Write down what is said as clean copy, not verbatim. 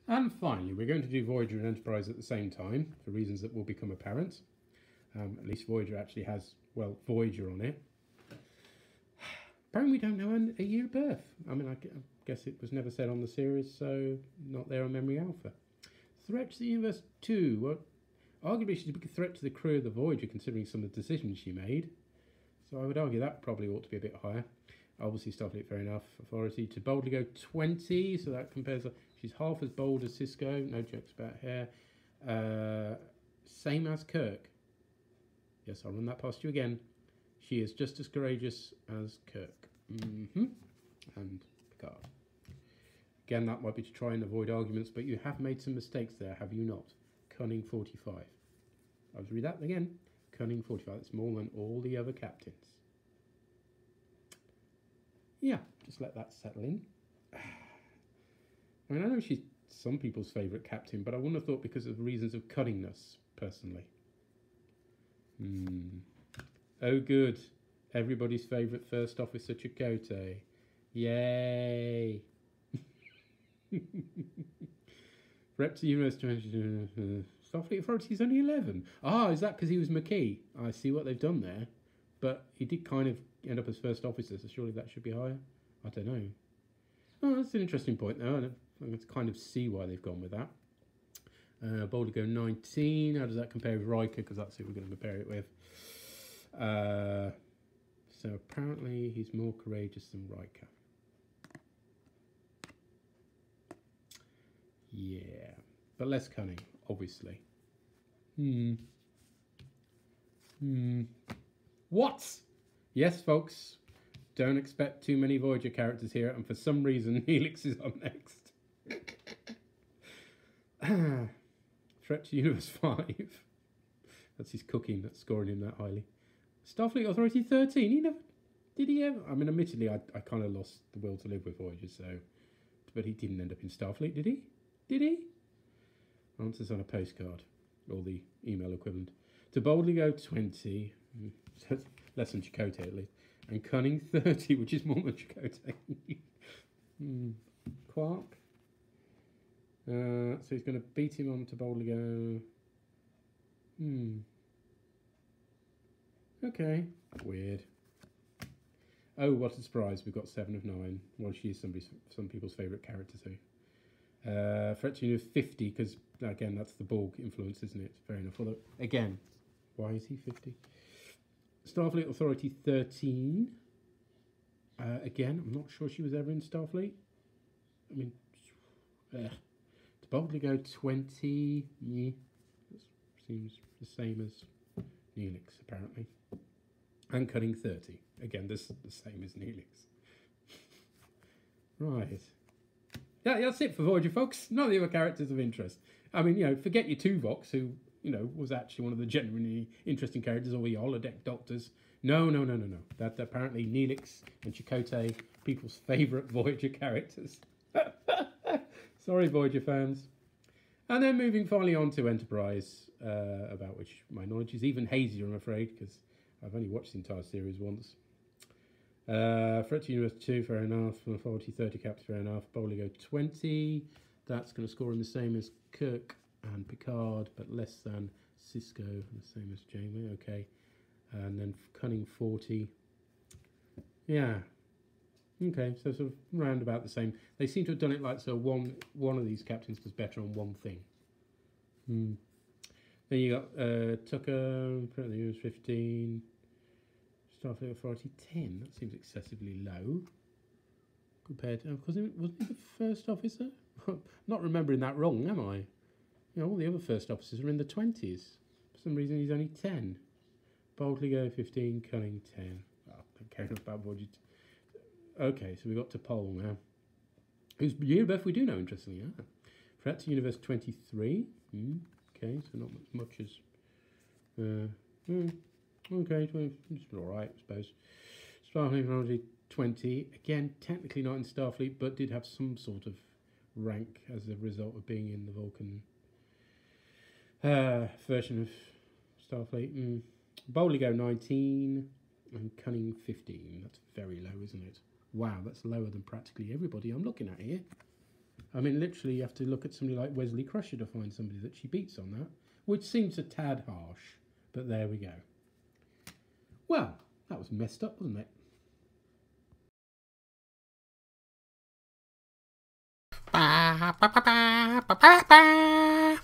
And finally, we're going to do Voyager and Enterprise at the same time, for reasons that will become apparent. At least Voyager actually has, well, Voyager on it. Apparently we don't know a year of birth. I mean, I guess it was never said on the series, so not there on Memory Alpha. Threat to the Universe 2. Well, arguably she's a big threat to the crew of the Voyager, considering some of the decisions she made. So I would argue that probably ought to be a bit higher. Obviously, Starfleet, fair enough. Authority to boldly go 20, so that compares. She's half as bold as Cisco. No jokes about hair. Same as Kirk. Yes, I'll run that past you again. She is just as courageous as Kirk. And Picard. Again, that might be to try and avoid arguments, but you have made some mistakes there, have you not? Cunning 45. I'll read that again. Cunning 45. That's more than all the other captains. Yeah, just let that settle in. I mean, I know she's some people's favourite captain, but I wouldn't have thought because of reasons of cunningness, personally. Oh, good. Everybody's favourite First Officer Chakotay. Yay! Rep to Universe 20. Starfleet Authority is only 11. Ah, is that because he was McKee? I see what they've done there. But he did kind of end up as First Officer, so surely that should be higher? I don't know. Oh, that's an interesting point, though. I can kind of see why they've gone with that. Boulder Go 19. How does that compare with Riker? Because that's who we're going to compare it with. So apparently he's more courageous than Riker. Yeah. But less cunning, obviously. What? Yes, folks. Don't expect too many Voyager characters here, and for some reason, Neelix is up next. Threat to Universe 5. That's his cooking that's scoring him that highly. Starfleet Authority 13. He never... Did he ever... I mean, admittedly, I kind of lost the will to live with Voyager, so... But he didn't end up in Starfleet, did he? Did he? Answers on a postcard. Or the email equivalent. To boldly go 20... Less than Chakotay, at least. And cunning 30, which is more than Chakotay. Quark. So he's going to beat him on to boldly go... Okay. Weird. Oh, what a surprise. We've got 7 of 9. Well, she is some people's favourite character, too. Threat to Universe 50, because, again, that's the Borg influence, isn't it? Fair enough. Although, again, why is he 50? Starfleet Authority 13. Again, I'm not sure she was ever in Starfleet. I mean, to boldly go 20. Yeah, that seems the same as Neelix, apparently. And cutting 30. Again, this is the same as Neelix. Right. Yeah, that's it for Voyager, folks. None of the other characters of interest. I mean, you know, forget your Tuvok, who, you know, was actually one of the genuinely interesting characters, or the holodeck doctors. No. That apparently Neelix and Chakotay, people's favourite Voyager characters. Sorry, Voyager fans. And then moving finally on to Enterprise, about which my knowledge is even hazier, I'm afraid, because I've only watched the entire series once. Threat to Universe 2, fair enough. 40, 30 caps, fair enough. Boldly go 20. That's going to score him the same as Kirk and Picard, but less than Cisco, the same as Janeway. Okay. And then cunning 40. Yeah. Okay, so sort of round about the same. They seem to have done it like so one of these captains was better on one thing. Then you got Tucker, apparently he was 15. Starfleet Authority 10. That seems excessively low compared to... Because wasn't he the first officer? Not remembering that wrong, am I? You know, all the other first officers are in the 20s. For some reason, he's only 10. Boldly go 15, cunning 10. Oh, don't care enough about Voyager. Okay, so we got to Pol now. Whose year of birth we do know, interestingly. Yeah. Threat to Universe 23. Okay, so not much as... okay, it's alright, I suppose. Starfleet Authority 20. Again, technically not in Starfleet, but did have some sort of rank as a result of being in the Vulcan version of Starfleet. Boldly go 19 and cunning 15. That's very low, isn't it? Wow, that's lower than practically everybody I'm looking at here. I mean, literally, you have to look at somebody like Wesley Crusher to find somebody that she beats on that, which seems a tad harsh, but there we go. Well, that was messed up, wasn't it? Ba, ba, ba, ba, ba, ba, ba.